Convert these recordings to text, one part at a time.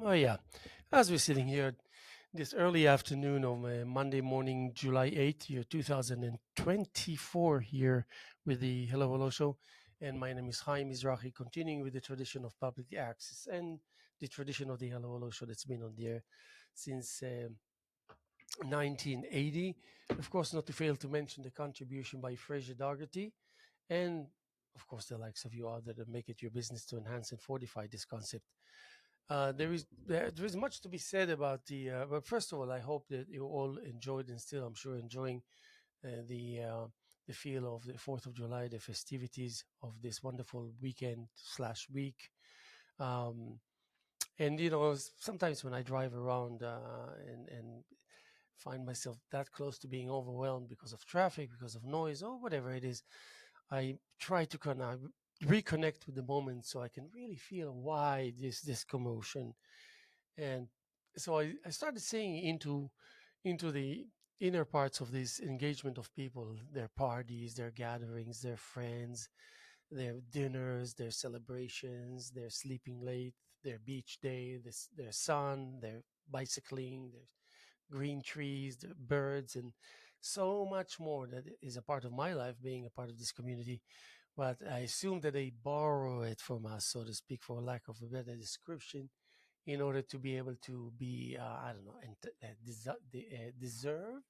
Oh, yeah. As we're sitting here this early afternoon of Monday morning, July 8th, year 2024, here with the Hello Hello Show. And my name is Haim Mizrahi, continuing with the tradition of public access and the tradition of the Hello Hello Show that's been on the air since 1980. Of course, not to fail to mention the contribution by Fraser Dougherty and, of course, the likes of you out there that make it your business to enhance and fortify this concept. There is much to be said about the. But first of all, I hope that you all enjoyed and still, I'm sure, enjoying the feel of the Fourth of July, the festivities of this wonderful weekend slash week. Um, and sometimes when I drive around and find myself that close to being overwhelmed because of traffic, because of noise, or whatever it is, I try to kind of reconnect with the moment so I can really feel why this commotion. And so I started seeing into the inner parts of this engagement of people, their parties, their gatherings, their friends, their dinners, their celebrations, their sleeping late, their beach day, their sun, their bicycling, their green trees, their birds, and so much more that is a part of my life being a part of this community. But I assume that they borrow it from us, so to speak, for lack of a better description, in order to be able to be, I don't know, deserved.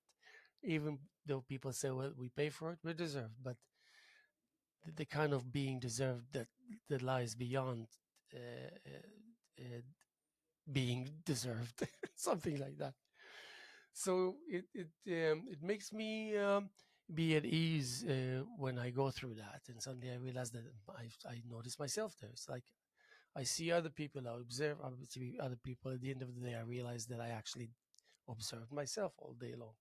Even though people say, "Well, we pay for it, we're deserved," but the kind of being deserved that lies beyond uh, uh, being deserved, something like that. So it makes me be at ease when I go through that, and suddenly I realize that I notice myself there. It's like I see other people, I observe other people. At the end of the day, I realize that I actually observed myself all day long.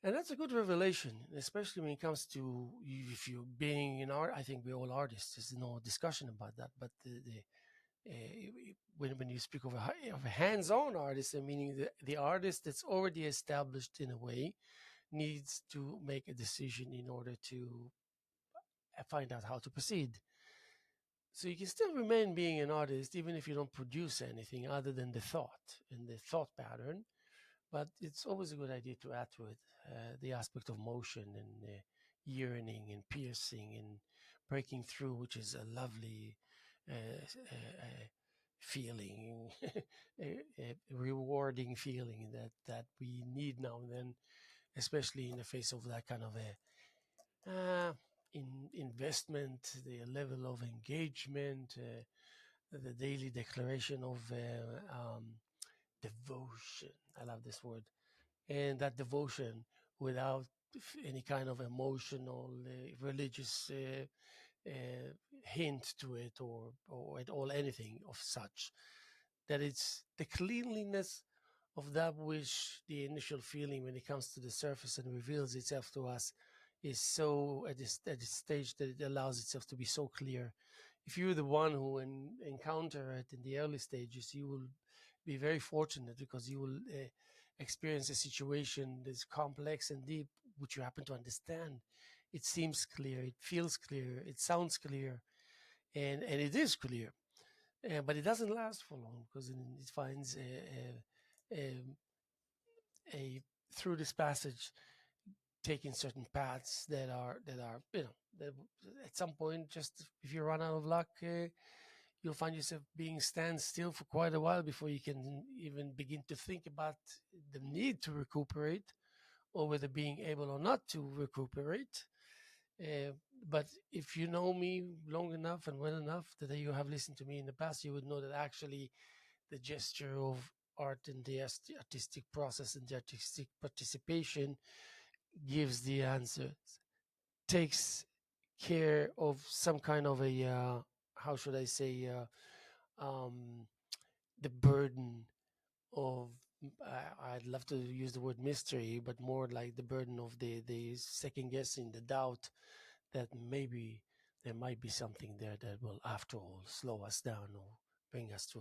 And that's a good revelation, especially when it comes to if you're being an art. I think we're all artists. There's no discussion about that. But when you speak of a hands-on artist, meaning the artist that's already established in a way needs to make a decision in order to find out how to proceed. So you can still remain being an artist even if you don't produce anything other than the thought and the thought pattern. But it's always a good idea to add to it the aspect of motion and yearning and piercing and breaking through, which is a lovely feeling, a rewarding feeling that we need now and then, especially in the face of that kind of a investment, the level of engagement, the daily declaration of devotion. I love this word. And that devotion without any kind of emotional, religious uh, hint to it or at all anything of such. That it's the cleanliness of that which the initial feeling when it comes to the surface and reveals itself to us is so at this stage that it allows itself to be so clear. If you're the one who encounter it in the early stages, you will be very fortunate because you will experience a situation that's complex and deep, which you happen to understand. It seems clear, it feels clear, it sounds clear, and it is clear. But it doesn't last for long because it finds a, a through this passage taking certain paths that are that at some point, just if you run out of luck, you'll find yourself being stand still for quite a while before you can even begin to think about the need to recuperate or whether being able or not to recuperate. But if you know me long enough and well enough that you have listened to me in the past, you would know that actually the gesture of art and the artistic process and the artistic participation gives the answer, takes care of some kind of a, how should I say, um, the burden of, I'd love to use the word mystery, but more like the burden of the second guessing, the doubt that maybe there might be something there that will, after all, slow us down or bring us to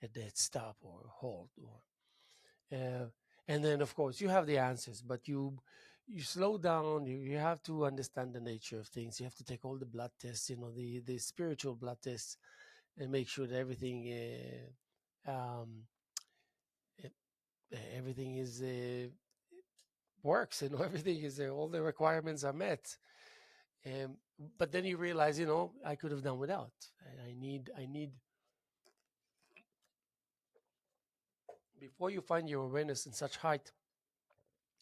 a dead stop or a halt. Or uh, and then, of course, you have the answers, but you slow down. You have to understand the nature of things. You have to take all the blood tests, the spiritual blood tests, and make sure that everything um, it, everything is works, and everything is all the requirements are met. Um, but then you realize, I could have done without. And I need before you find your awareness in such height,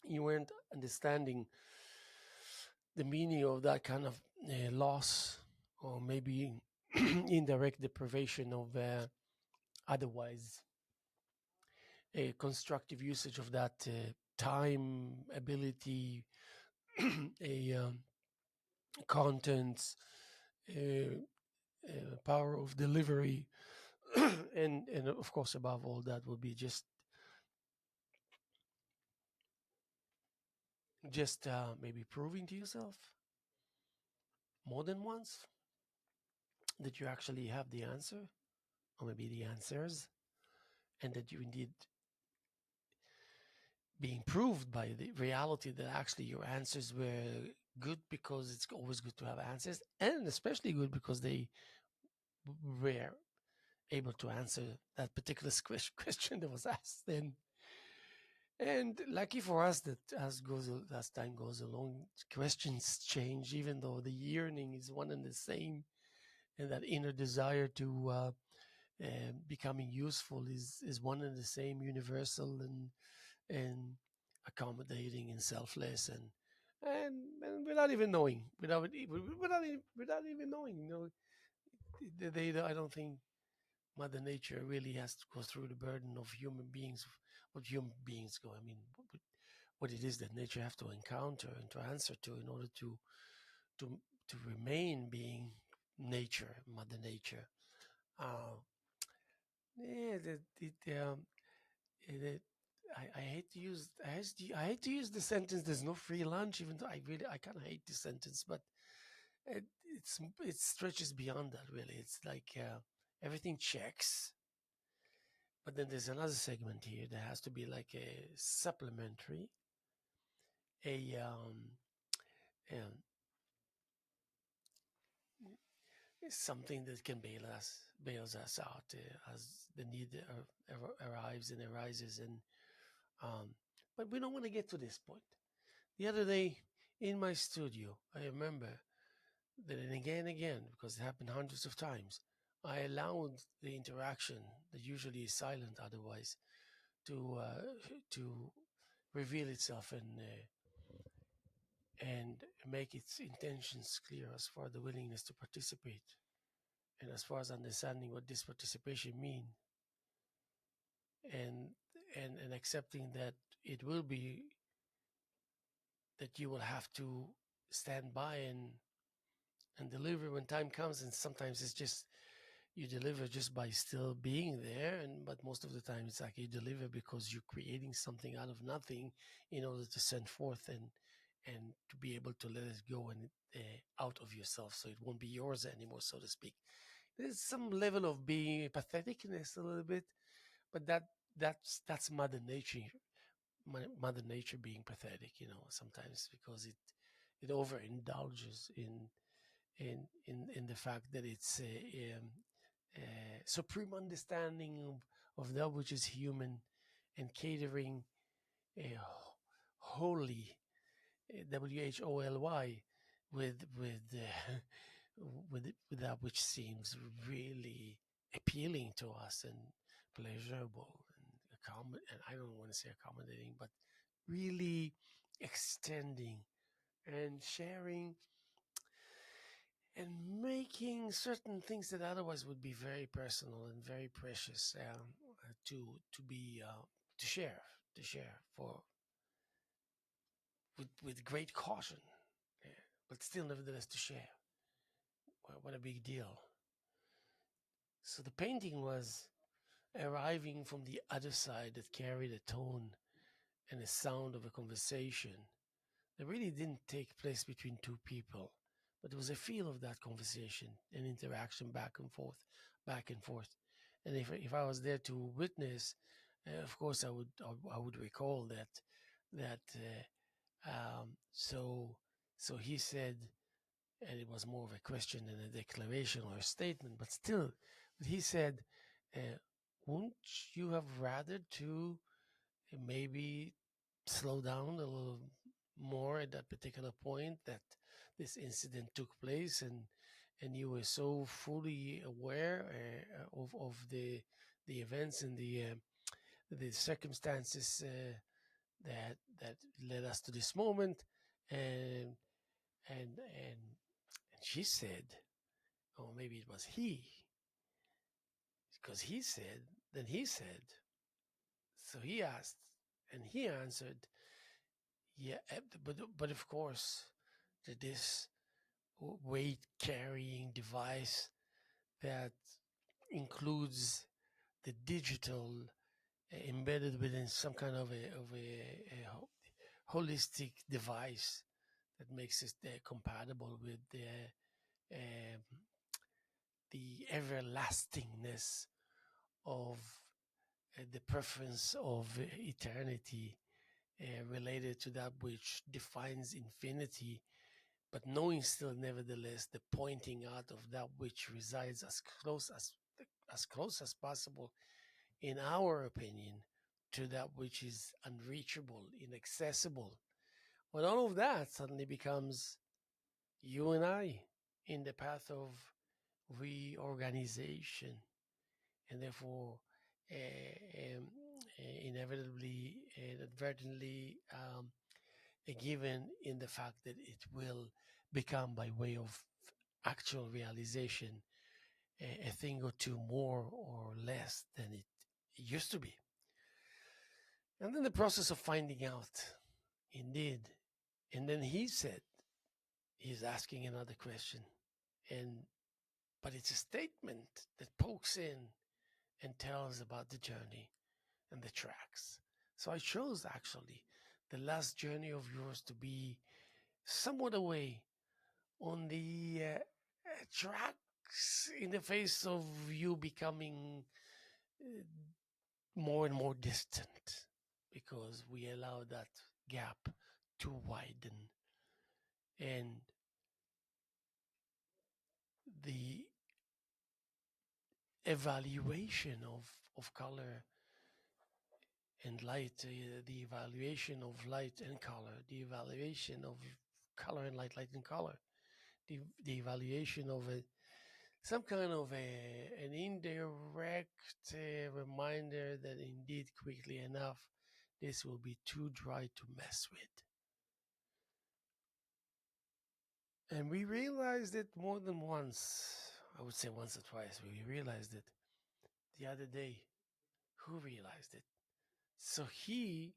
you weren't understanding the meaning of that kind of loss, or maybe indirect deprivation of otherwise a constructive usage of that time, ability, a content, uh, power of delivery, and of course, above all that, will be just maybe proving to yourself more than once that you actually have the answer, or maybe the answers, and that you indeed being proved by the reality that actually your answers were good, because it's always good to have answers, and especially good because they were able to answer that particular question that was asked. And lucky for us that as time goes along, questions change, even though the yearning is one and the same, and that inner desire to becoming useful is one and the same, universal and accommodating and selfless, and without even knowing, without even knowing, I don't think Mother Nature really has to go through the burden of human beings, what human beings go. I mean, what it is that nature have to encounter and to answer to in order to to remain being nature, Mother Nature. Uh, yeah, it, I hate to use I hate to use the sentence "there's no free lunch," even though I kind of hate the sentence, but it stretches beyond that. Really, it's like everything checks, but then there's another segment here that has to be like a supplementary, a um, something that can bails us out as the need arrives and arises, and um, but we don't want to get to this point. The other day in my studio, I remember that, and again, because it happened hundreds of times, I allowed the interaction that usually is silent otherwise to reveal itself and make its intentions clear as far as the willingness to participate, and as far as understanding what this participation mean, and and accepting that it will be that you will have to stand by and deliver when time comes, and sometimes it's just you deliver just by still being there, and but most of the time it's like you deliver because you're creating something out of nothing in order to send forth and to be able to let it go and out of yourself, so it won't be yours anymore, so to speak. There's some level of being patheticness a little bit, but that's Mother Nature. Mother Nature being pathetic, sometimes, because it overindulges in the fact that it's a supreme understanding of that which is human, and catering a holy, WHOLY, with with that which seems really appealing to us and pleasurable and and I don't want to say accommodating, but really extending and sharing and making certain things that otherwise would be very personal and very precious, to be to share for with great caution, but still nevertheless to share. What a big deal! So the painting was arriving from the other side that carried a tone and a sound of a conversation that really didn't take place between two people, but there was a feel of that conversation and interaction back and forth, back and forth. And if I was there to witness, of course I would recall that. So he said, and it was more of a question than a declaration or a statement, but still, he said, uh, wouldn't you have rather to maybe slow down a little more at that particular point that this incident took place, and you were so fully aware of the events and the circumstances that led us to this moment, and and she said, or maybe it was he, because he said, so he asked and he answered, yeah, but of course, that this weight carrying device that includes the digital embedded within some kind of a holistic device that makes it compatible with um, the everlastingness of the preference of eternity related to that which defines infinity, but knowing still, nevertheless, the pointing out of that which resides as close as possible, in our opinion, to that which is unreachable, inaccessible. When all of that suddenly becomes you and I in the path of reorganization, and therefore inevitably and inadvertently given in the fact that it will become by way of actual realization a thing or two more or less than it used to be. And then the process of finding out, indeed. And then he said, he's asking another question. And but it's a statement that pokes in and tells about the journey and the tracks. So I chose actually the last journey of yours to be somewhat away on the tracks in the face of you becoming uh, more and more distant, because we allow that gap to widen, and the evaluation of color and light, the evaluation of light and color, the evaluation of color and light, light and color, the evaluation of some kind of an indirect reminder that indeed, quickly enough, this will be too dry to mess with. And we realized it more than once. I would say once or twice. We realized it the other day. Who realized it? So he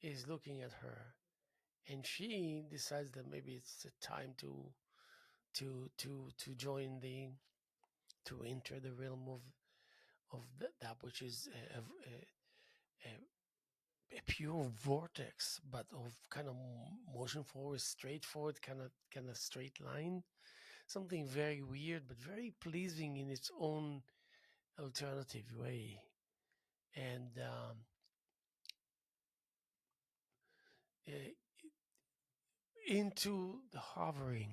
is looking at her, and she decides that maybe it's a time to join the to enter the realm of that which is a, a pure vortex, but of kind of motion forward, straightforward, kind of straight line. Something very weird, but very pleasing in its own alternative way. And uh, into the hovering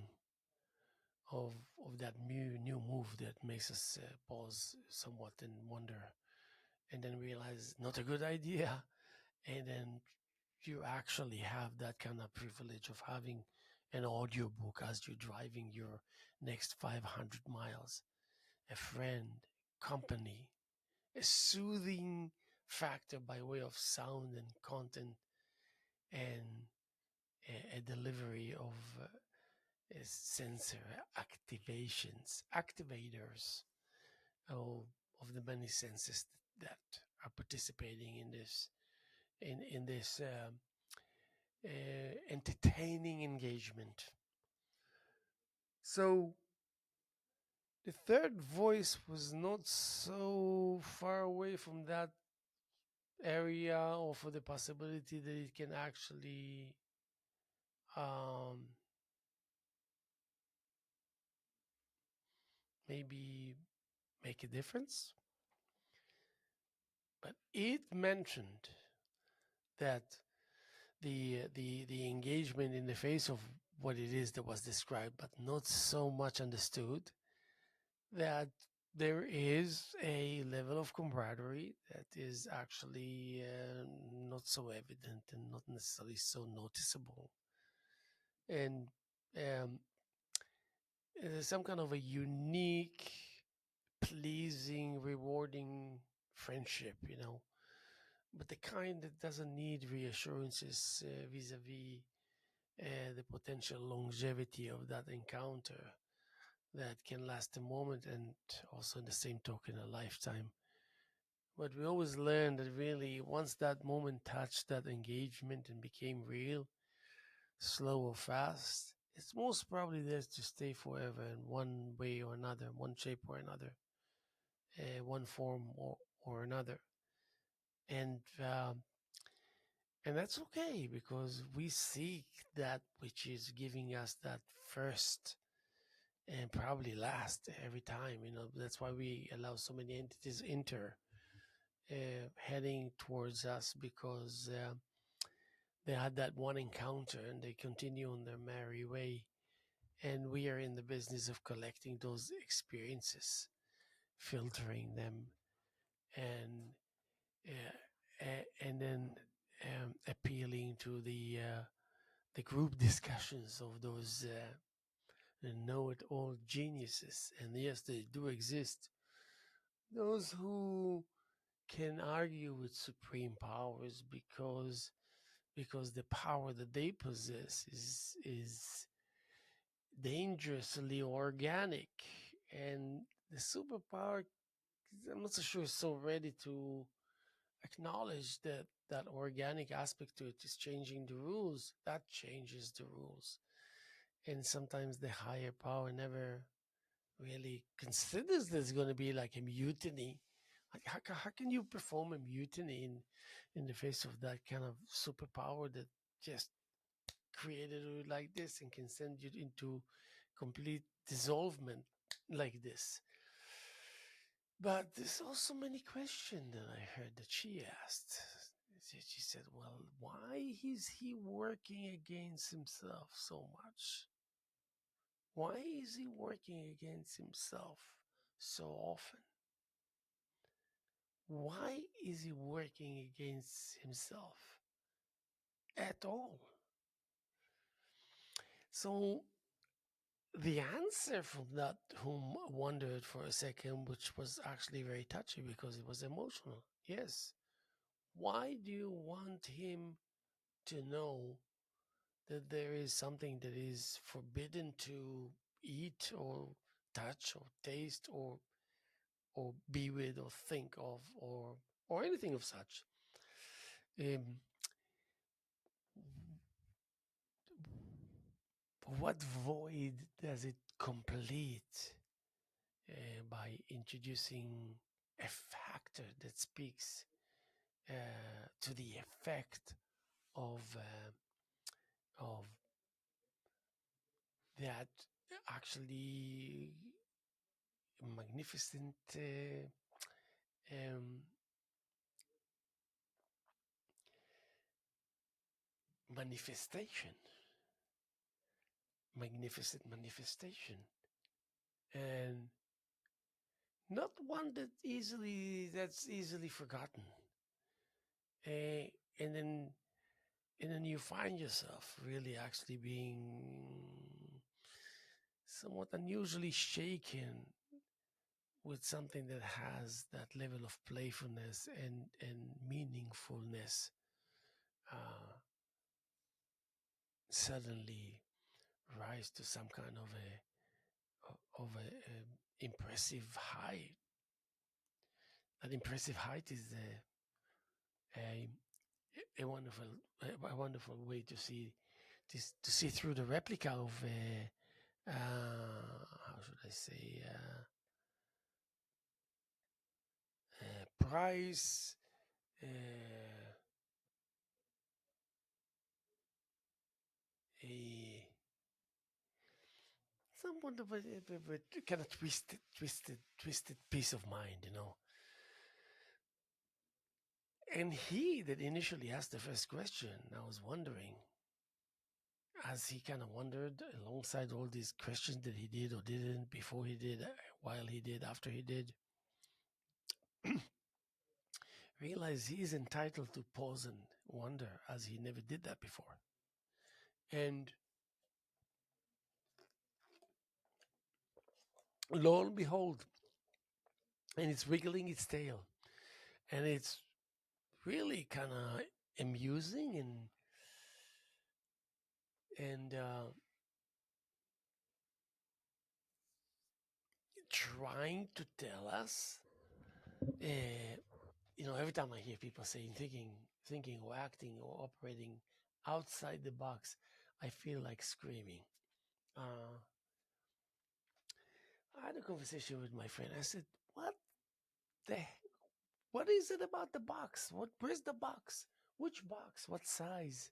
of that new move that makes us pause somewhat and wonder, and then realize not a good idea, and then you actually have that kind of privilege of having an audiobook as you're driving your next 500 miles, a friend, company, a soothing factor by way of sound and content, and a delivery of sensor activators of the many senses that are participating in this entertaining engagement. So the third voice was not so far away from that area, or for the possibility that it can actually um, maybe make a difference. But it mentioned that the engagement in the face of what it is that was described, but not so much understood, that there is a level of camaraderie that is actually not so evident and not necessarily so noticeable. And um, there's some kind of a unique, pleasing, rewarding friendship, but the kind that doesn't need reassurances vis-a-vis the potential longevity of that encounter that can last a moment and also in the same token a lifetime. But we always learn that really once that moment touched that engagement and became real, slow or fast, it's most probably there to stay forever in one way or another, one shape or another, one form or another. And and that's okay because we seek that which is giving us that first and probably last every time. That's why we allow so many entities enter, heading towards us because they had that one encounter and they continue on their merry way. And we are in the business of collecting those experiences, filtering them, and and then appealing to the group discussions of those know-it-all geniuses. And yes, they do exist. Those who can argue with supreme powers because the power that they possess is dangerously organic, and the superpower, I'm not so sure, is so ready to acknowledge that that organic aspect to it is changing the rules. That changes the rules, and sometimes the higher power never really considers there's going to be like a mutiny. Like how can you perform a mutiny in the face of that kind of superpower that just created you like this and can send you into complete dissolvement like this? But there's also many questions that I heard that she asked. She said, well, why is he working against himself so much? Why is he working against himself so often? Why is he working against himself at all? So the answer from that whom wondered for a second, which was actually very touchy because it was emotional. Yes. Why do you want him to know that there is something that is forbidden to eat or touch or taste or be with or think of or anything of such? Um, what void does it complete by introducing a factor that speaks to the effect of that actually magnificent um, manifestation, magnificent manifestation, and not one that's easily forgotten. Uh, and then and then you find yourself really actually being somewhat unusually shaken with something that has that level of playfulness and meaningfulness uh, suddenly rise to some kind of a impressive height. That impressive height is a a wonderful way to see to see through the replica of how should I say price, a somewhat of a kind of twisted piece of mind. And he that initially asked the first question, I was wondering, as he kind of wondered alongside all these questions that he did or didn't, before he did, while he did, after he did, realize he is entitled to pause and wonder, as he never did that before. And lo and behold, and it's wiggling its tail, and it's really kind of amusing and trying to tell us. Uh, every time I hear people saying thinking or acting or operating outside the box, I feel like screaming. Uh, I had a conversation with my friend. I said, "What the? What is it about the box? Where's the box? Which box? What size?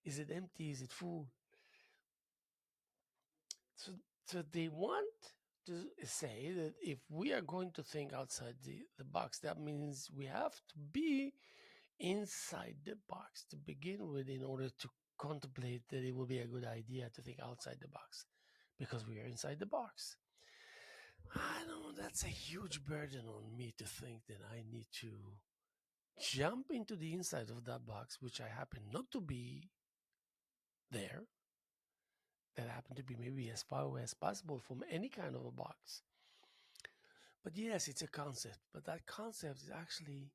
Is it empty? Is it full?" So, so they want to say that if we are going to think outside the box, that means we have to be inside the box to begin with in order to contemplate that it will be a good idea to think outside the box because we are inside the box. I know that's a huge burden on me to think that I need to jump into the inside of that box, which I happen not to be there, that happen to be maybe as far away as possible from any kind of a box. But yes, it's a concept, but that concept is actually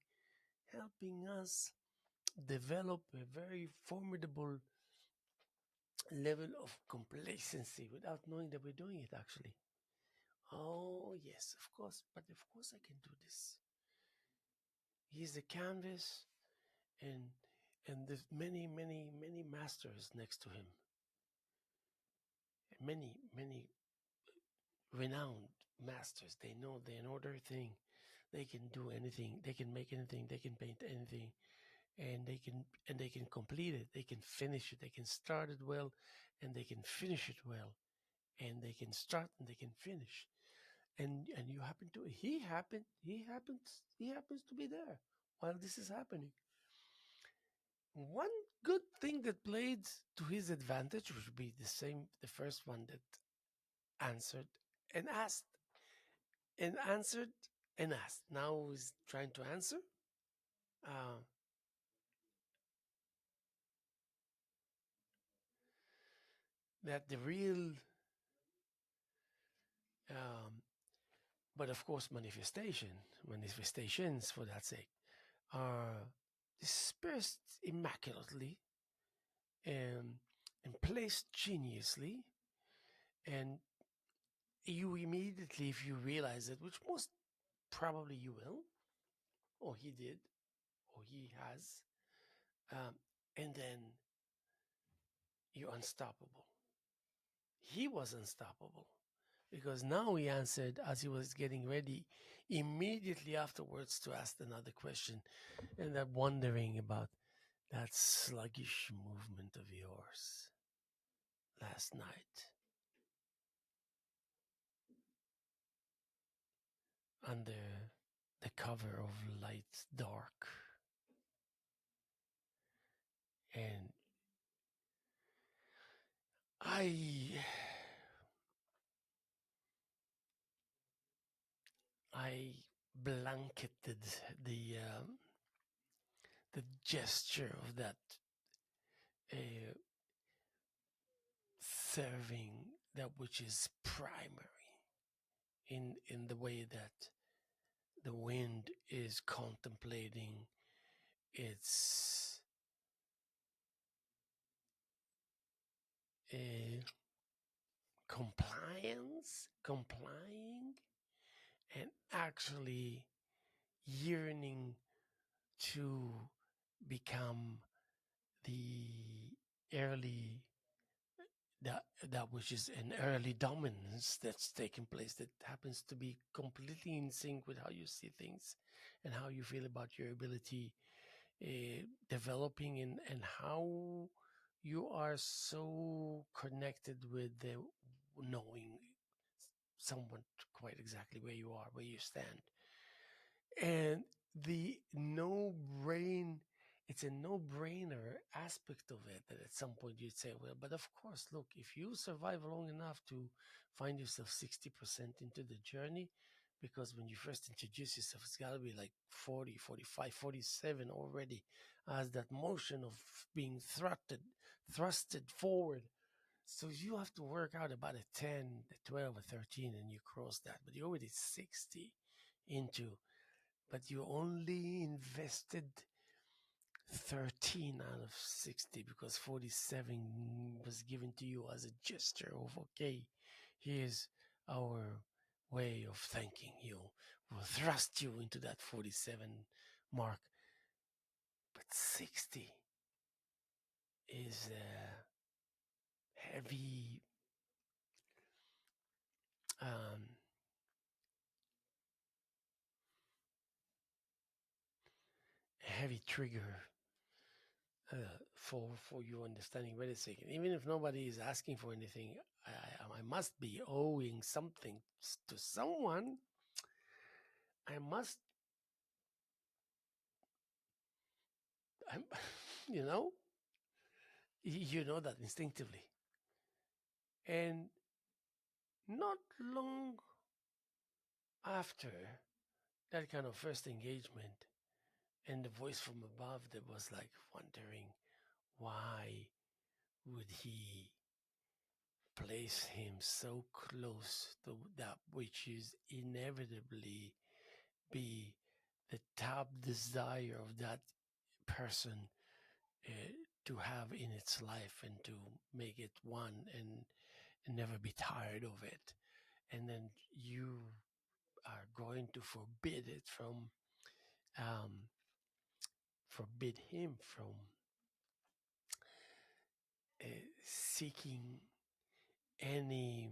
helping us develop a very formidable level of complacency without knowing that we're doing it actually. Oh, yes, of course, but of course I can do this. He's the canvas, and there's many, many, many masters next to him. Many, many renowned masters. They know their thing. They can do anything. They can make anything. They can paint anything, and they can complete it. They can finish it. They can start it well, and they can finish it well. And they can start and they can finish. And you happen to he happens to be there while this is happening. One good thing that played to his advantage would be the first one that answered and asked and answered and asked. Now he's trying to answer. Uh, that the real, um, but of course, manifestations for that sake, are dispersed immaculately and, and placed geniusly. And you immediately, if you realize it, which most probably you will, or he did, or he has, um, and then you're unstoppable. He was unstoppable because now he answered as he was getting ready immediately afterwards to ask another question, and that wondering about that sluggish movement of yours last night under the cover of light dark. And I I blanketed the gesture of that uh, serving that which is primary in the way that the wind is contemplating its uh, complying, and actually yearning to become the early that which is an early dominance that's taking place that happens to be completely in sync with how you see things and how you feel about your ability developing and how you are so connected with the knowing someone quite exactly where you are, where you stand, and the no brain it's a no-brainer aspect of it that at some point you'd say, well, but of course, look, if you survive long enough to find yourself 60% into the journey, because when you first introduce yourself, it's got to be like 40, 45, 47 already, as that motion of being thrusted forward. So you have to work out about a 10, a 12, a 13, and you cross that. But you're already 60 into, but you only invested 13 out of 60 because 47 was given to you as a gesture of, okay, here's our way of thanking you. We'll thrust you into that 47 mark. But 60 is a heavy, um, heavy trigger for you understanding. Wait a second. Even if nobody is asking for anything, I must be owing something to someone. I must. I'm, you know, you know that instinctively. And not long after that kind of first engagement, and the voice from above that was like wondering why would he place him so close to that which is inevitably be the top desire of that person uh, to have in its life and to make it one and never be tired of it. And then you are going to forbid it from, forbid him from seeking any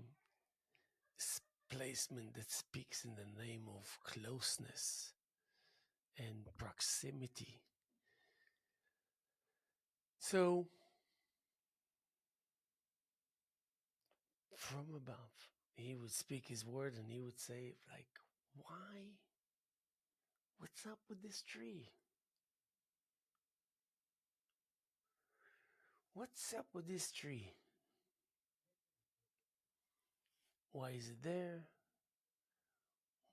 placement that speaks in the name of closeness and proximity. So, from above, he would speak his word and he would say, like, why? What's up with this tree? What's up with this tree? Why is it there?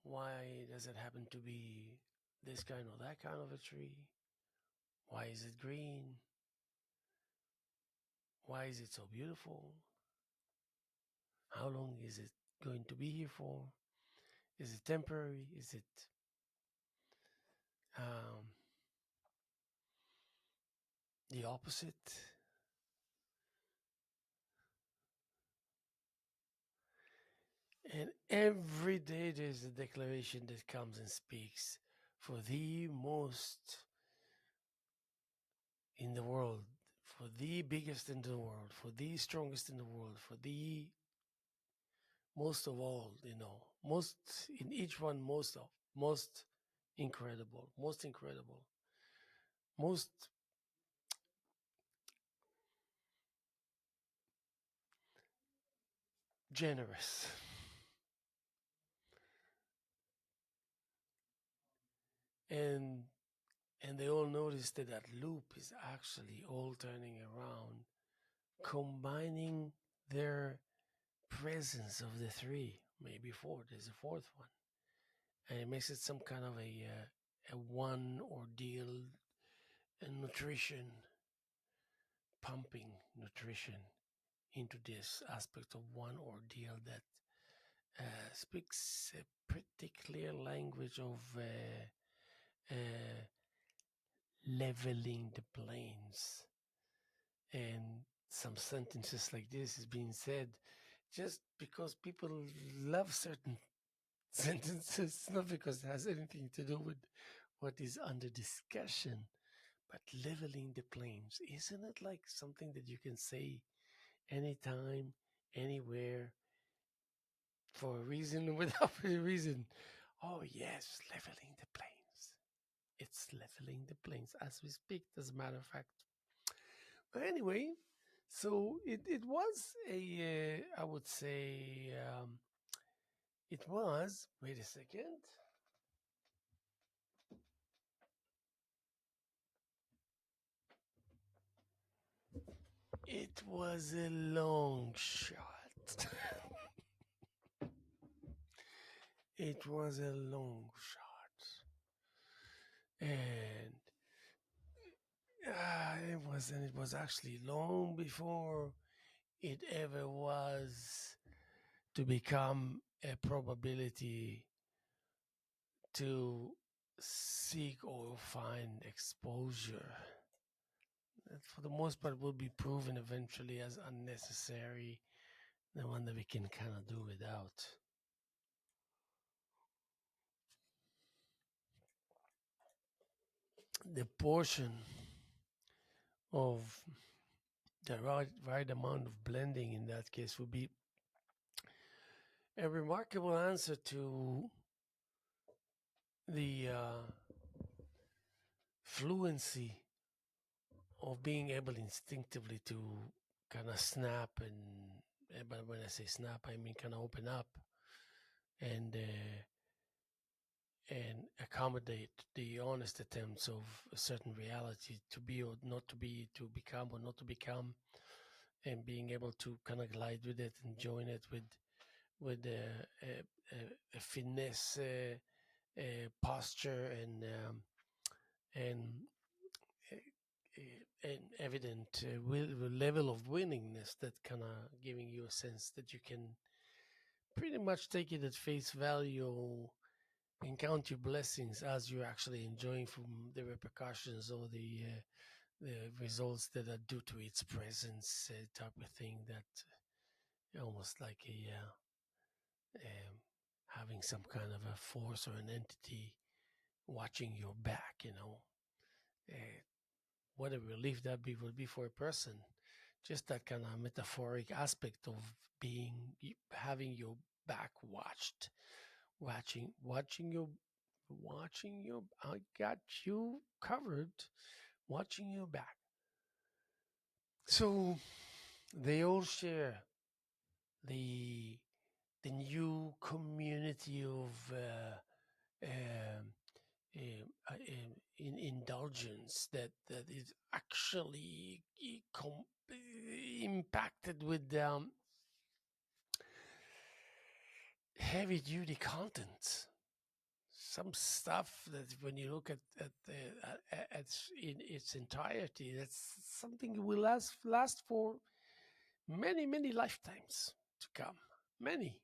Why does it happen to be this kind or that kind of a tree? Why is it green? Why is it so beautiful? How long is it going to be here for? Is it temporary? Is it um, the opposite? And every day there's a declaration that comes and speaks for the most in the world, for the biggest in the world, for the strongest in the world, for the most of all, most in each one, most incredible, most generous. And and they all notice that that loop is actually all turning around, combining their presence of the three, maybe four. There's a fourth one, and it makes it some kind of a one ordeal, and nutrition, pumping nutrition into this aspect of one ordeal that speaks a pretty clear language of uh, leveling the plains. And some sentences like this is being said just because people love certain sentences, not because it has anything to do with what is under discussion, but leveling the plains. Isn't it like something that you can say anytime, anywhere, for a reason, without a reason? Oh, yes, leveling the plains. It's leveling the plains as we speak, as a matter of fact. But anyway, so it was I would say, it was, wait a second. It was a long shot. It was a long shot. And it was actually long before it ever was to become a probability to seek or find exposure. That for the most part will be proven eventually as unnecessary, the one that we can kind of do without. The portion of the right amount of blending in that case would be a remarkable answer to the fluency of being able instinctively to kind of snap but when I say snap, I mean kind of open up and uh, and accommodate the honest attempts of a certain reality to be or not to be, to become or not to become, and being able to kind of glide with it and join it with a finesse posture and an evident level of willingness that kind of giving you a sense that you can pretty much take it at face value and count your blessings as you're actually enjoying from the repercussions or the results that are due to its presence, type of thing, that almost like um, having some kind of a force or an entity watching your back, uh, what a relief that would be for a person. Just that kind of metaphoric aspect of having your back watched, watching your. I got you covered, watching your back. So they all share the the new community of indulgence that is actually impacted with heavy duty content. Some stuff that when you look at in its entirety, that's something that will last for many lifetimes to come, many,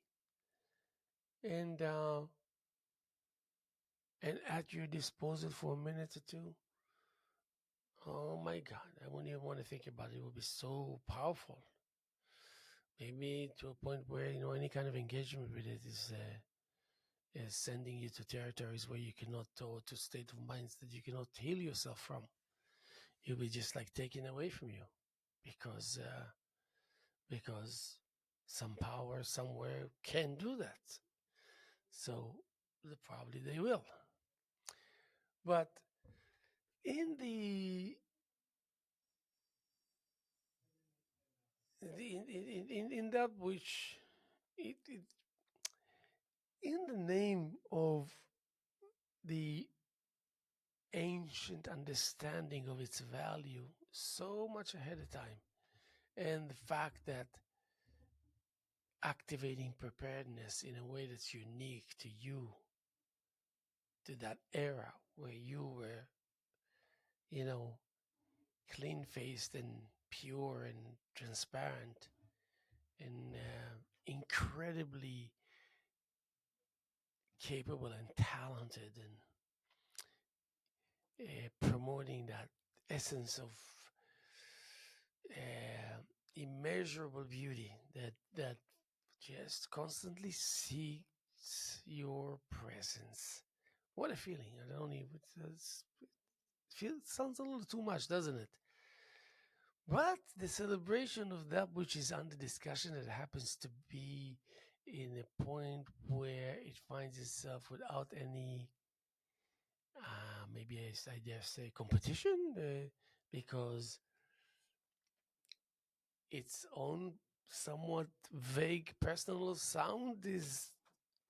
and and at your disposal for a minute or two. Oh my God, I wouldn't even want to think about it. It would be so powerful. Maybe to a point where any kind of engagement with it is sending you to territories where you cannot, or to state of minds that you cannot heal yourself from. It'll be just like taken away from you because because some power somewhere can do that. So probably they will. But in in that which it in the name of the ancient understanding of its value so much ahead of time, and the fact that activating preparedness in a way that's unique to you, to that era where you were, you know, clean faced and pure and transparent and incredibly capable and talented, and promoting that essence of uh, immeasurable beauty that just constantly seeks your presence. What a feeling! I don't even. Sounds a little too much, doesn't it? But the celebration of that which is under discussion, that happens to be in a point where it finds itself without any, maybe I dare say, competition, because its own somewhat vague personal sound is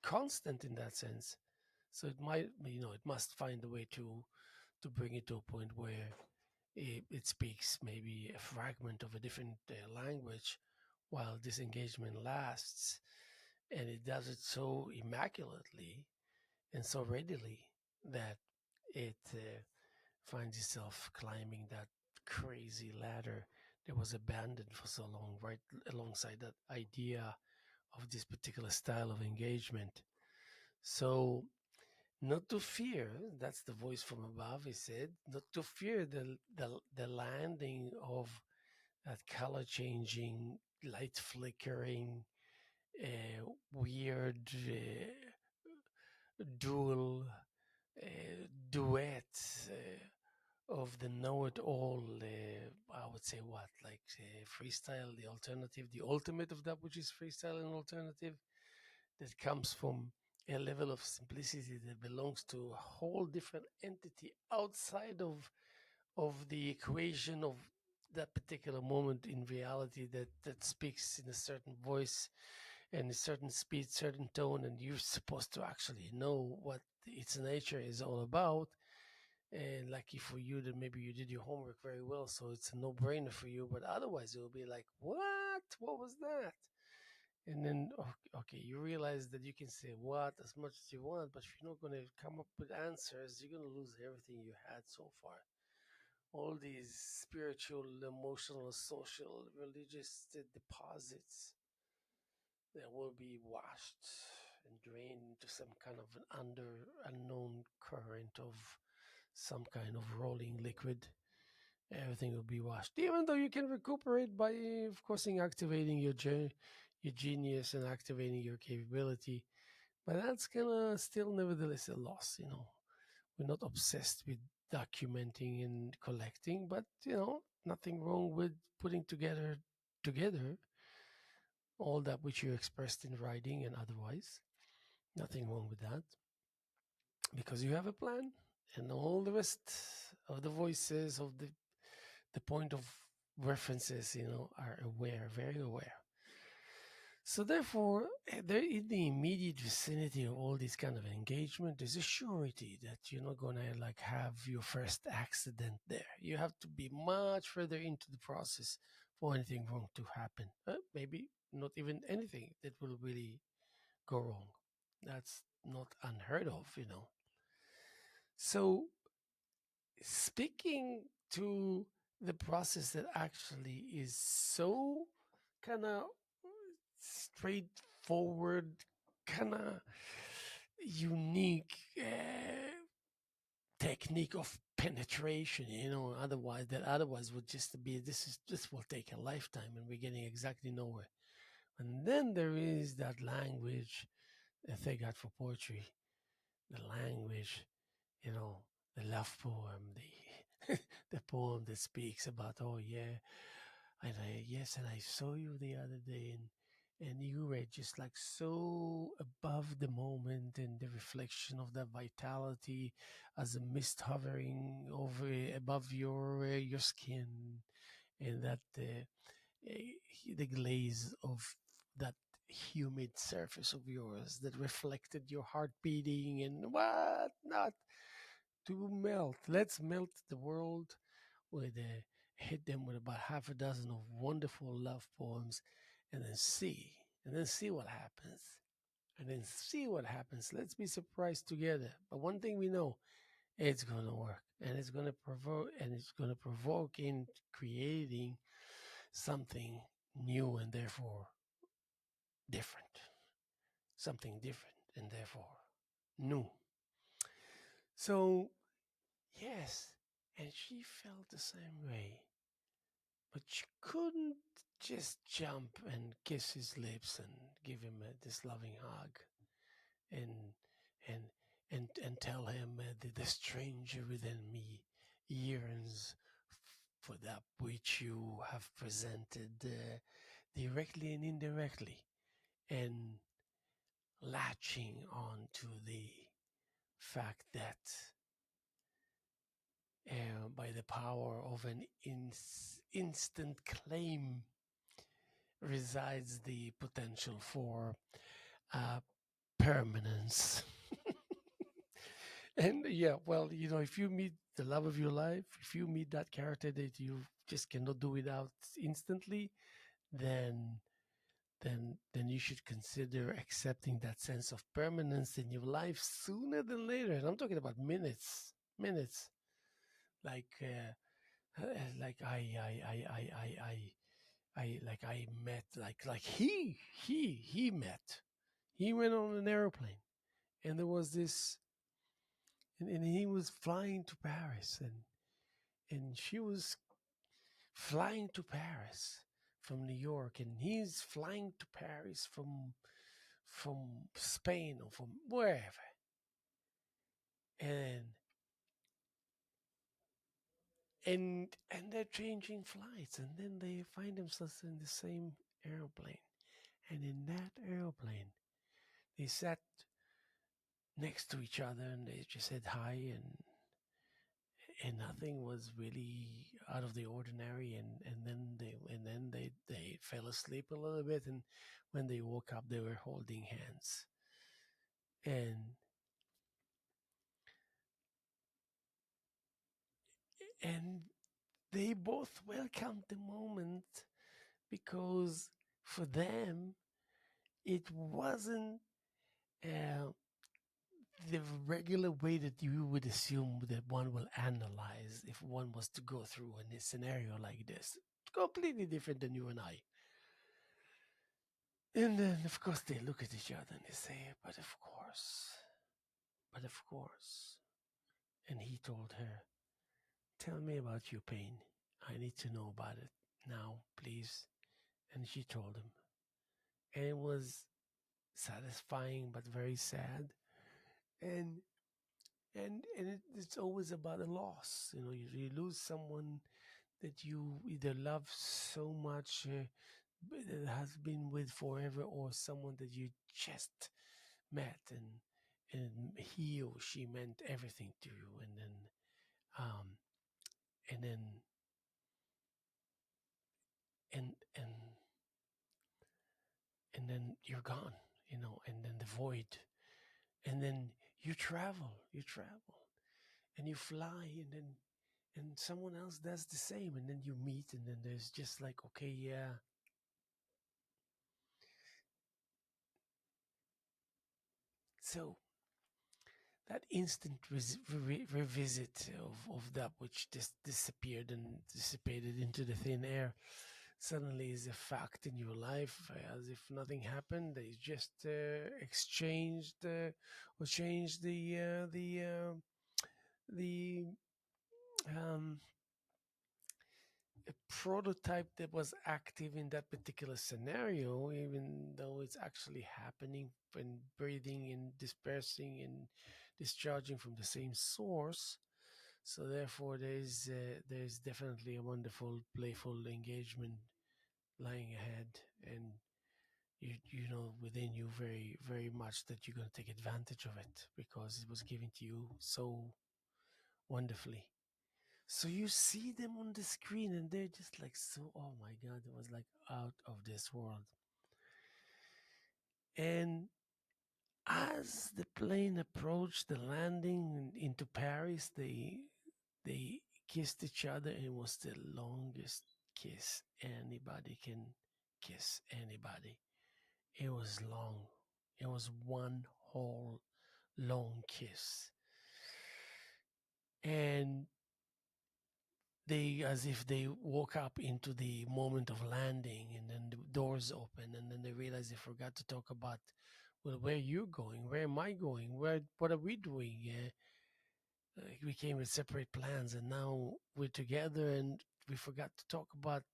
constant in that sense. So it might, it must find a way to bring it to a point where it speaks maybe a fragment of a different language while this engagement lasts, and it does it so immaculately and so readily that it finds itself climbing that crazy ladder that was abandoned for so long, right alongside that idea of this particular style of engagement. So, not to fear, that's the voice from above, he said, not to fear the landing of that color changing, light flickering, weird dual duet of the know-it-all. I would say what, like freestyle, the alternative, the ultimate of that, which is freestyle and alternative, that comes from a level of simplicity that belongs to a whole different entity outside of the equation of that particular moment in reality, that speaks in a certain voice and a certain speed, certain tone, and you're supposed to actually know what its nature is all about. And lucky for you that maybe you did your homework very well, so it's a no-brainer for you. But otherwise, it will be like, what? What was that? And then, okay, you realize that you can say what as much as you want, but if you're not going to come up with answers, you're going to lose everything you had so far. All these spiritual, emotional, social, religious deposits that will be washed and drained into some kind of an unknown current of some kind of rolling liquid. Everything will be washed, even though you can recuperate by, of course, activating your genius and activating your capability. But that's gonna still, nevertheless, a loss. We're not obsessed with documenting and collecting, but nothing wrong with putting together all that which you expressed in writing and otherwise. Nothing wrong with that because you have a plan, and all the rest of the voices of the point of references, are aware, very aware. So therefore, there in the immediate vicinity of all this kind of engagement, there's a surety that you're not gonna like have your first accident there. You have to be much further into the process for anything wrong to happen. Maybe not even anything that will really go wrong. That's not unheard of. So speaking to the process that actually is so kind of straightforward, kind of unique technique of penetration, otherwise would just be this will take a lifetime and we're getting exactly nowhere. And then there is that language, thank God for poetry, the language, you know, the love poem, the the poem that speaks about, oh yeah, and I saw you the other day, and you were just like so above the moment and the reflection of that vitality as a mist hovering over above your skin, and that the glaze of that humid surface of yours that reflected your heart beating and what not to melt. Let's melt the world with hit them with about half a dozen of wonderful love poems, and then see what happens. And then see what happens. Let's be surprised together. But one thing we know, it's gonna work, and it's gonna provoke in creating something new and therefore different. Something different and therefore new. So yes, and she felt the same way. But she couldn't just jump and kiss his lips and give him this loving hug and and and tell him that the stranger within me yearns for that which you have presented directly and indirectly, and latching on to the fact that by the power of an instant claim resides the potential for uh, permanence. And yeah, well, if you meet the love of your life, if you meet that character that you just cannot do without instantly, then then you should consider accepting that sense of permanence in your life sooner than later. And I'm talking about minutes. Like like I met like he met. He went on an airplane, and there was this, and he was flying to Paris, and she was flying to Paris from New York, and he's flying to Paris from Spain or from wherever, and and they're changing flights, and then they find themselves in the same airplane, and in that airplane they sat next to each other, and they just said hi, and nothing was really out of the ordinary, and then they fell asleep a little bit, and when they woke up they were holding hands, and and they both welcomed the moment, because for them it wasn't uh, the regular way that you would assume that one will analyze if one was to go through in a scenario like this. Completely different than you and I. And then, of course, they look at each other and they say, but of course. And he told her, tell me about your pain. I need to know about it now, please. And she told him. And it was satisfying but very sad. And it's always about a loss. You lose someone that you either love so much, that has been with forever, or someone that you just met, and he or she meant everything to you, um and then and and and then you're gone, and then the void, and then you travel and you fly, and someone else does the same, and then you meet, and then there's just like, okay, yeah. So that instant revisit of that which just disappeared and dissipated into the thin air suddenly is a fact in your life, as if nothing happened. They just exchanged or changed the um, a prototype that was active in that particular scenario, even though it's actually happening and breathing and dispersing and discharging from the same source. So therefore, there's definitely a wonderful, playful engagement lying ahead, and you know within you very very much that you're going to take advantage of it because it was given to you so wonderfully. So you see them on the screen and they're just like, so, oh my God, it was like out of this world. And as the plane approached the landing into Paris, they kissed each other, and it was the longest kiss anybody can kiss anybody. It was long. It was one whole long kiss. And they, as if they woke up into the moment of landing, and then the doors open, and then they realize they forgot to talk about, well, where you going, where am I going, what are we doing, we came with separate plans, and now we're together, and we forgot to talk about,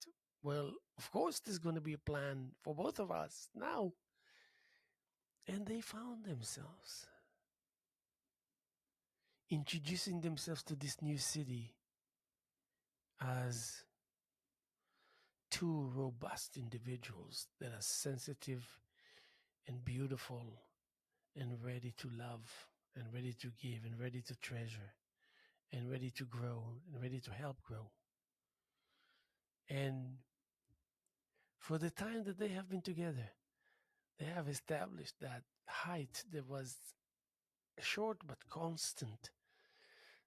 well, of course there's going to be a plan for both of us now. And they found themselves introducing themselves to this new city as two robust individuals that are sensitive and beautiful and ready to love and ready to give and ready to treasure and ready to grow and ready to help grow. And for the time that they have been together, they have established that height that was short but constant,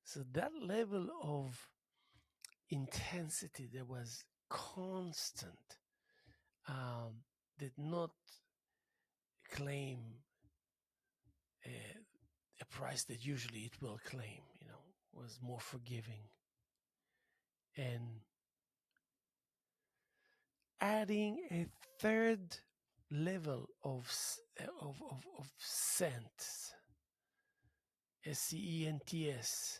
So that level of intensity that was constant um, did not claim a, a price that usually it will claim, was more forgiving. And adding a third level of scent, SCENTS,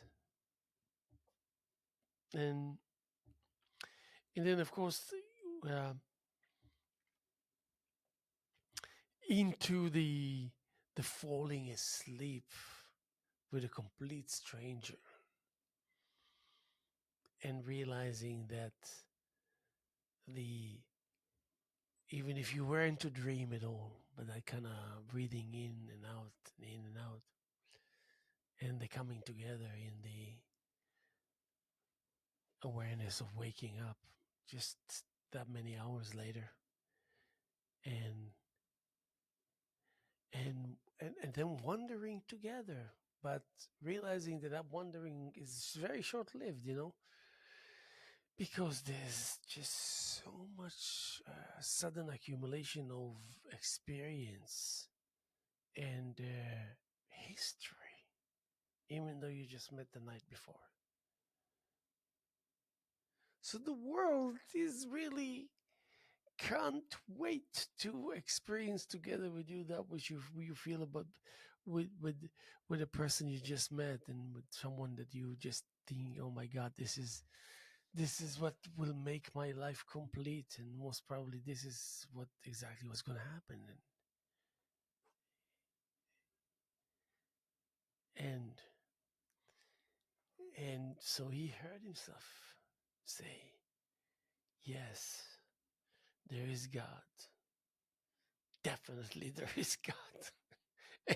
and and then of course uh, into the falling asleep with a complete stranger and realizing that the even if you weren't to dream at all, but that kind of breathing in and out, and the coming together in the awareness of waking up just that many hours later, and and then wandering together, but realizing that wandering is very short lived, because there's just so much sudden accumulation of experience and history, even though you just met the night before. So the world is really can't wait to experience together with you that which you feel about with with with a person you just met and with someone that you just think, oh my God, this is what will make my life complete, and most probably this is what exactly what's going to happen. And so he heard himself say, yes, there is God, definitely there is God.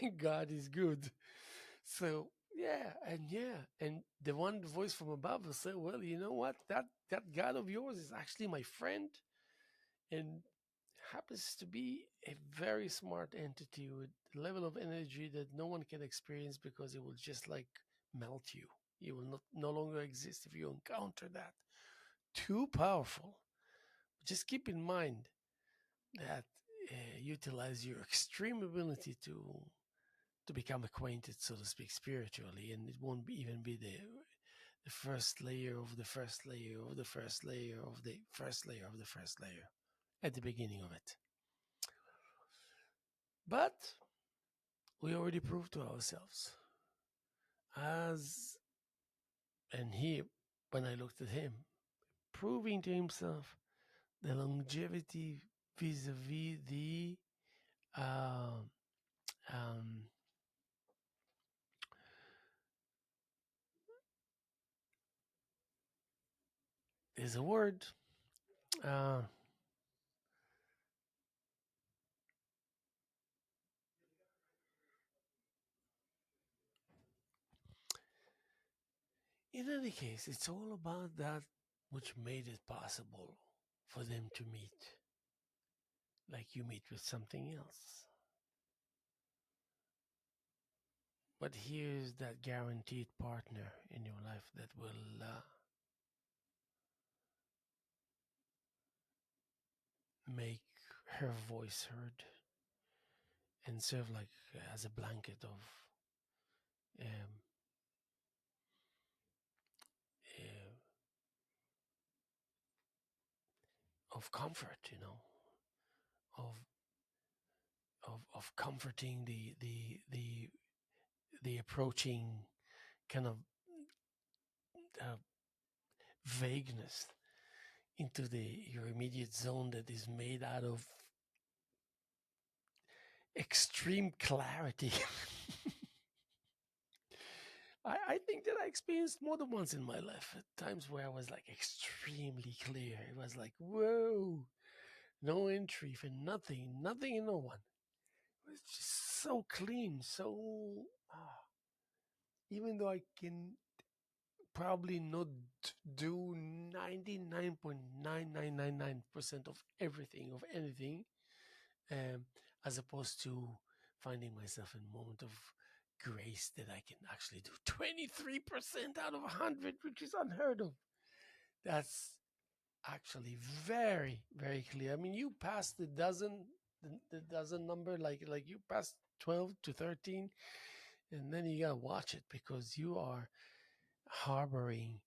And God is good. So and the one voice from above will say, well, you know what, that God of yours is actually my friend, and happens to be a very smart entity with a level of energy that no one can experience, because it will just like melt you. You will no longer exist if you encounter that. Too powerful. Just keep in mind that utilize your extreme ability to become acquainted, so to speak, spiritually, and it won't even be the first layer of the first layer of the first layer of the first layer of the first layer at the beginning of it. But we already proved to ourselves, as and he, when I looked at him, proving to himself the longevity vis-a-vis the um, um, there's a word. Uh, in any case, it's all about that which made it possible for them to meet, like you meet with something else. But here's that guaranteed partner in your life that will make her voice heard and serve like as a blanket um, uh, of comfort, of of comforting the approaching kind of uh, vagueness into your immediate zone that is made out of extreme clarity. I think that I experienced more than once in my life at times where I was like extremely clear. It was like, whoa, no entry for nothing, nothing and no one. It was just so clean, so even though I can probably not do 99.9999% of everything, of anything, um, as opposed to finding myself in a moment of grace that I can actually do 23% out of 100, which is unheard of. That's actually very, very clear. I mean, you passed the dozen number, like you passed 12 to 13, and then you gotta watch it because you are harboring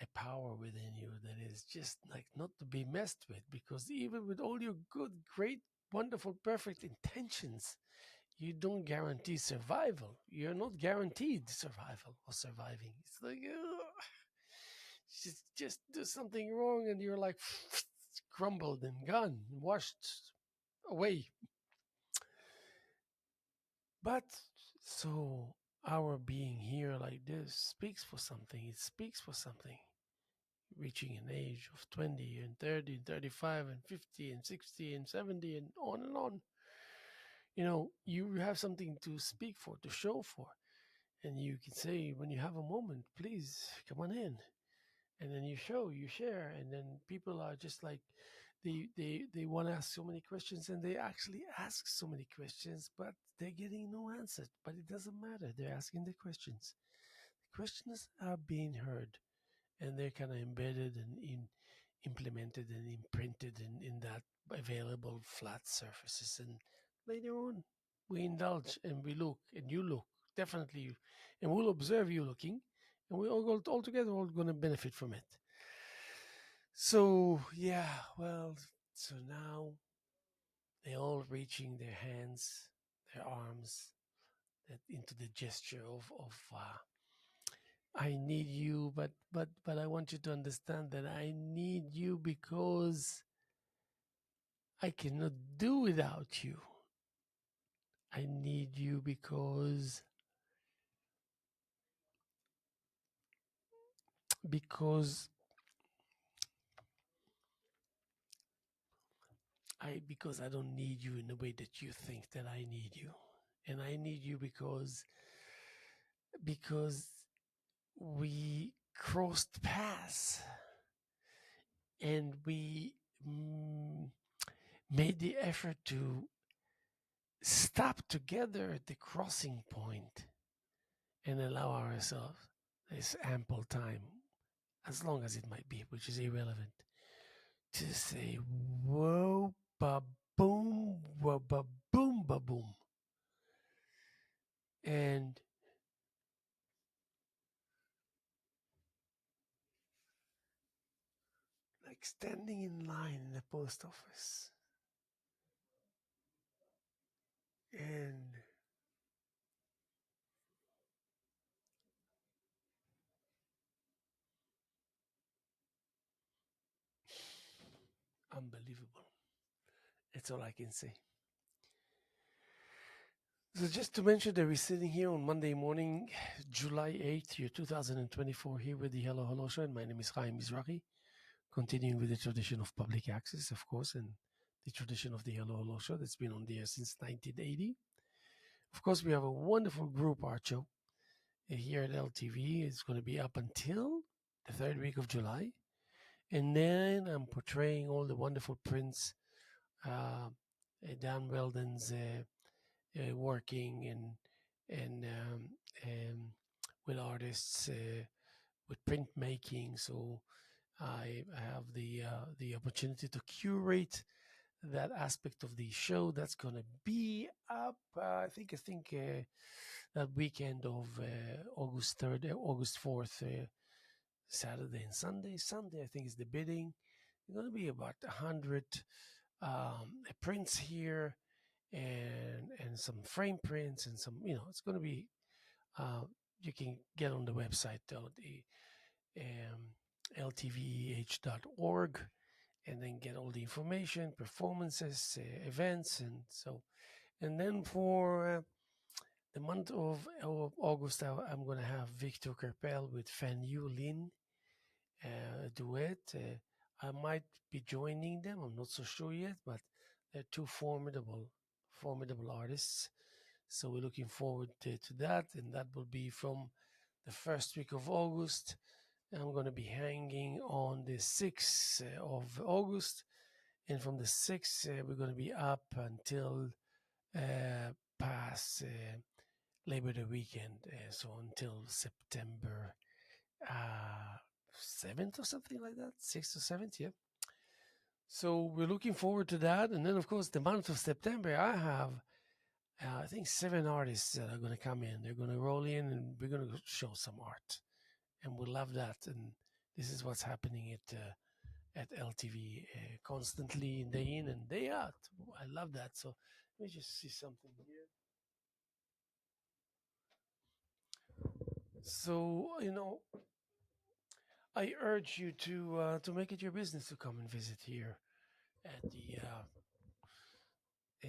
a power within you that is just like not to be messed with. Because even with all your good, great, wonderful, perfect intentions, you don't guarantee survival. You're not guaranteed survival or surviving. It's like, just do something wrong and you're like crumbled and gone, washed away. But so our being here like this speaks for something. It speaks for something. Reaching an age of 20 and 30 and 35 and 50 and 60 and 70 and on and on. You have something to speak for, to show for. And you can say, when you have a moment, please come on in. And then you show, you share, and then people are just like, they want to ask so many questions, and they actually ask so many questions, but they're getting no answer. But it doesn't matter. They're asking the questions. The questions are being heard, and they're kind of embedded and implemented and imprinted in that available flat surfaces. And later on, we indulge and we look, and you look definitely, and we'll observe you looking, and we all together all going to benefit from it. So yeah, well, so now they're all reaching their hands, their arms, into the gesture of I need you, but I want you to understand that I need you because I cannot do without you. I need you because because I don't need you in the way that you think that I need you. And I need you because we crossed paths and we made the effort to stop together at the crossing point and allow ourselves this ample time, as long as it might be, which is irrelevant, to say, whoa, ba boom, whoa, ba boom, ba boom. And like standing in line in the post office and unbelievable. That's all I can say. So just to mention that we're sitting here on Monday morning, July 8th, year 2024, here with the Hello Hello Show. And my name is Haim Mizrahi, continuing with the tradition of public access, of course, and the tradition of the Hello Hello Show that's been on the air since 1980. Of course, we have a wonderful group art show here at LTV. It's going to be up until the third week of July. And then I'm portraying all the wonderful prints, uh, Dan Weldon's working and with artists with printmaking. So I have the opportunity to curate that aspect of the show. That's going to be up. I think that weekend of August 3rd, August 4th, Saturday and Sunday. Sunday, I think, is the bidding. There's going to be about 100 prints here and some frame prints and some, it's going to be, you can get on the website, the ltveh.org, and then get all the information, performances, events, and so. And then for the month of August, I'm going to have Victor Kerpel with Fan Yu Lin duet. I might be joining them. I'm not so sure yet, but they're two formidable artists. So we're looking forward to that, and that will be from the first week of August. I'm going to be hanging on the 6th of August, and from the 6th, we're going to be up until past Labor Day weekend. So until September 7th or something like that, 6th or 7th, yeah. So we're looking forward to that. And then, of course, the month of September, I have, I think, 7 artists that are going to come in. They're going to roll in and we're going to show some art. And we love that. And this is what's happening at LTV constantly, day in and day out. I love that. So let me just see something here. So, I urge you to make it your business to come and visit here at the uh,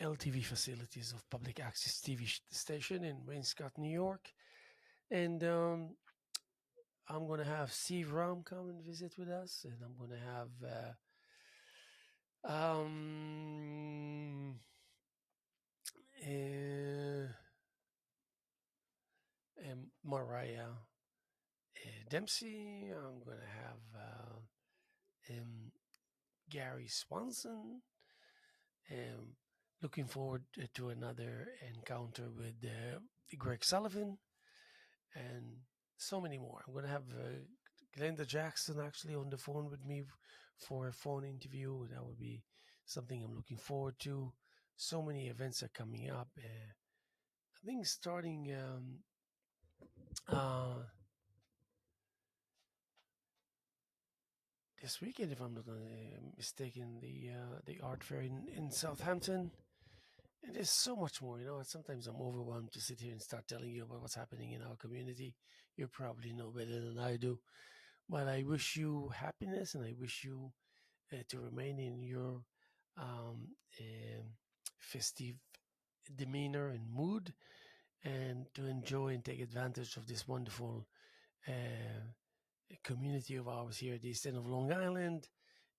LTV facilities of Public Access TV station in Wainscott, New York. And I'm going to have Steve Ram come and visit with us. And I'm going to have um, uh, Mariah Dempsey. I'm going to have um, Gary Swanson. Um, Looking forward to another encounter with Greg Sullivan and so many more. I'm going to have Glenda Jackson actually on the phone with me for a phone interview. That would be something I'm looking forward to. So many events are coming up. I think starting uh, this weekend, if I'm not mistaken, the art fair in Southampton. And there's so much more, Sometimes I'm overwhelmed to sit here and start telling you about what's happening in our community. You probably know better than I do. But I wish you happiness and I wish you to remain in your um, um, festive demeanor and mood and to enjoy and take advantage of this wonderful uh, community of ours here at the east end of Long Island.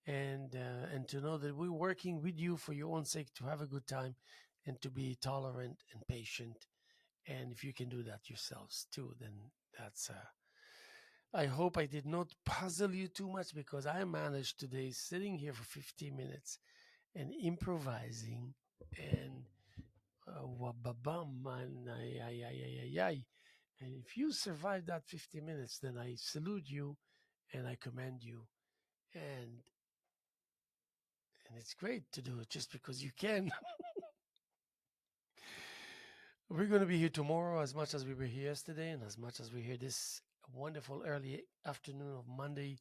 And to know that we're working with you for your own sake to have a good time and to be tolerant and patient. And if you can do that yourselves too, then that's I hope I did not puzzle you too much because I managed today sitting here for 15 minutes and improvising and wababam and ay. And if you survive that 50 minutes, then I salute you and I commend you. And and it's great to do it just because you can. We're going to be here tomorrow as much as we were here yesterday and as much as we're here this wonderful early afternoon of Monday,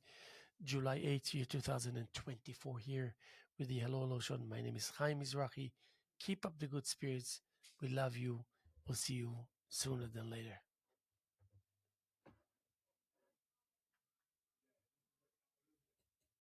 July 8th, year 2024 here with the Hello Hello Show. My name is Haim Mizrahi. Keep up the good spirits. We love you. We'll see you sooner than later.